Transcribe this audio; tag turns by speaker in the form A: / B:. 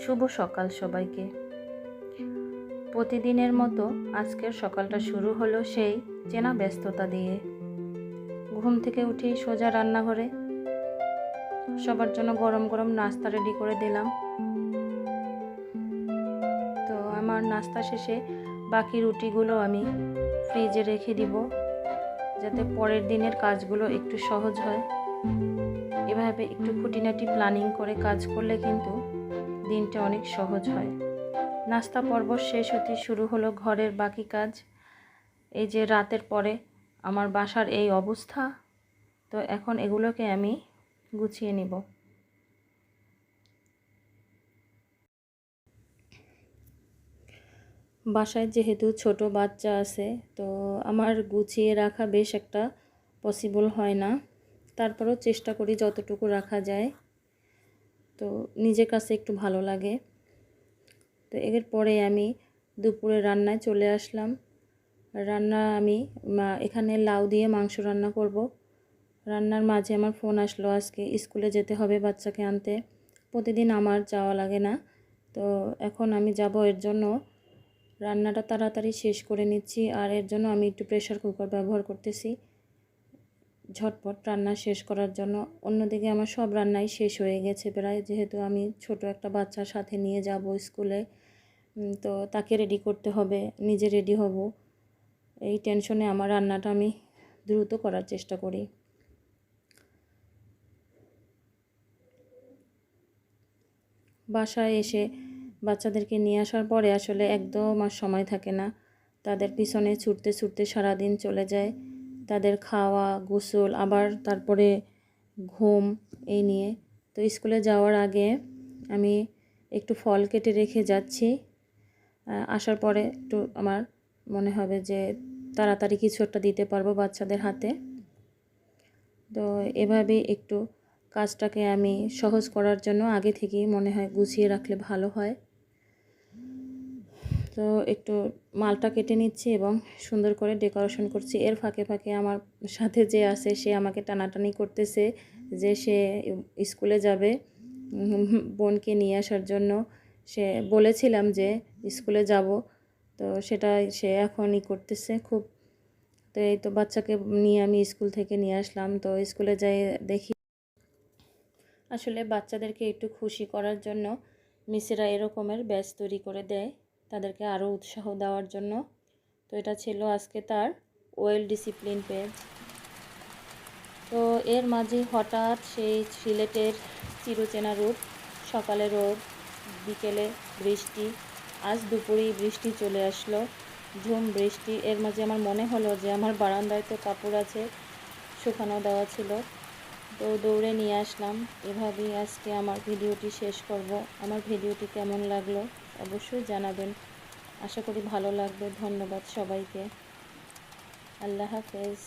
A: শুভ সকাল সবাইকে। প্রতিদিনের মতো আজকের সকালটা শুরু হলো সেই চেনা ব্যস্ততা দিয়ে। ঘুম থেকে উঠেই সোজা রান্নাঘরে সবার জন্য গরম গরম নাস্তা রেডি করে দিলাম। তো আমার নাস্তা শেষে বাকি রুটিগুলো আমি ফ্রিজে রেখে দিব, যাতে পরের দিনের কাজগুলো একটু সহজ হয়। এভাবে একটু খুঁটিনাটি প্ল্যানিং করে কাজ করলে কিন্তু দিনটা অনেক সহজ হয়। নাস্তা পর্ব শেষ হতে শুরু হলো ঘরের বাকি কাজ। এই যে রাতের পরে আমার বাসার এই অবস্থা, তো এখন এগুলোকে আমি গুছিয়ে নিব। বাসায় যেহেতু ছোট বাচ্চা আছে, তো আমার গুছিয়ে রাখা বেশ একটা পসিবল হয় না। তারপরেও চেষ্টা করি যতটুকু রাখা যায়, তো নিজের কাছে একটু ভালো লাগে। তো এর পরে আমি দুপুরে রান্নায় চলে আসলাম। রান্না আমি এখানে লাউ দিয়ে মাংস রান্না করব। রান্নার মাঝে আমার ফোন আসলো, আজকে স্কুলে যেতে হবে বাচ্চাকে আনতে। প্রতিদিন আমার যাওয়া লাগে না, তো এখন আমি যাব। এর জন্য রান্নাটা তাড়াতাড়ি শেষ করে নিচ্ছি, আর এর জন্য আমি একটু প্রেসার কুকার ব্যবহার করতেছি ঝটপট রান্না শেষ করার জন্য। অন্যদিকে আমার সব রান্নাই শেষ হয়ে গেছে প্রায়, যেহেতু আমি ছোট একটা বাচ্চার সাথে নিয়ে যাব স্কুলে, তো তাকে রেডি করতে হবে, নিজে রেডি হব। এই টেনশনে আমার রান্নাটা আমি দ্রুত করার চেষ্টা করি। বাসায় এসে বাচ্চাদেরকে নিয়ে আসার পরে আসলে একদম আর সময় থাকে না। তাদের পিছনে ছুটতে ছুটতে সারাদিন চলে যায়। তাদের খাওয়া, গোসল, আবার তারপরে ঘুম, এই নিয়ে। তো স্কুলে যাওয়ার আগে আমি একটু ফল কেটে রেখে যাচ্ছি। আসার পরে একটু আমার মনে হবে যে তাড়াতাড়ি কিছু একটা দিতে পারবো বাচ্চাদের হাতে। তো এভাবেই একটু কাজটাকে আমি সহজ করার জন্য আগে থেকেই মনে হয় গুছিয়ে রাখলে ভালো হয়। তো একটু মালটা কেটে নিচ্ছি এবং সুন্দর করে ডেকোরেশন করছি। এর ফাঁকে ফাঁকে আমার সাথে যে আছে সে আমাকে টানাটানি করতেছে যে সে স্কুলে যাবে বোনকে নিয়ে আসার জন্য। সে বলেছিলাম যে স্কুলে যাব, তো সেটা সে এখনই করতেছে খুব। তো এই তো বাচ্চাকে নিয়ে আমি স্কুল থেকে নিয়ে আসলাম। তো স্কুলে যাই দেখি আসলে বাচ্চাদেরকে একটু খুশি করার জন্য মিসেরা এরকমের ব্যাচ তৈরি করে দেয়, তাদেরকে আরও উৎসাহ দেওয়ার জন্য। তো এটা ছিল আজকে তার ওয়েল ডিসিপ্লিন পেজ। তো এর মাঝে হঠাৎ সেই সিলেটের চিরচেনা রূপ, সকালে রোদ, বিকেলে বৃষ্টি, আজ দুপুরেই বৃষ্টি চলে আসলো, ঝুম বৃষ্টি। এর মাঝে আমার মনে হলো যে আমার বারান্দায় তো কাপড় আছে, শুকানো দেওয়া ছিল, তো দৌড়ে নিয়ে আসলাম। এভাবেই আজকে আমার ভিডিওটি শেষ করব। আমার ভিডিওটি কেমন লাগলো অবশ্যই জানাবেন, আশা করি ভালো লাগবে। ধন্যবাদ সবাইকে, আল্লাহ হাফেজ।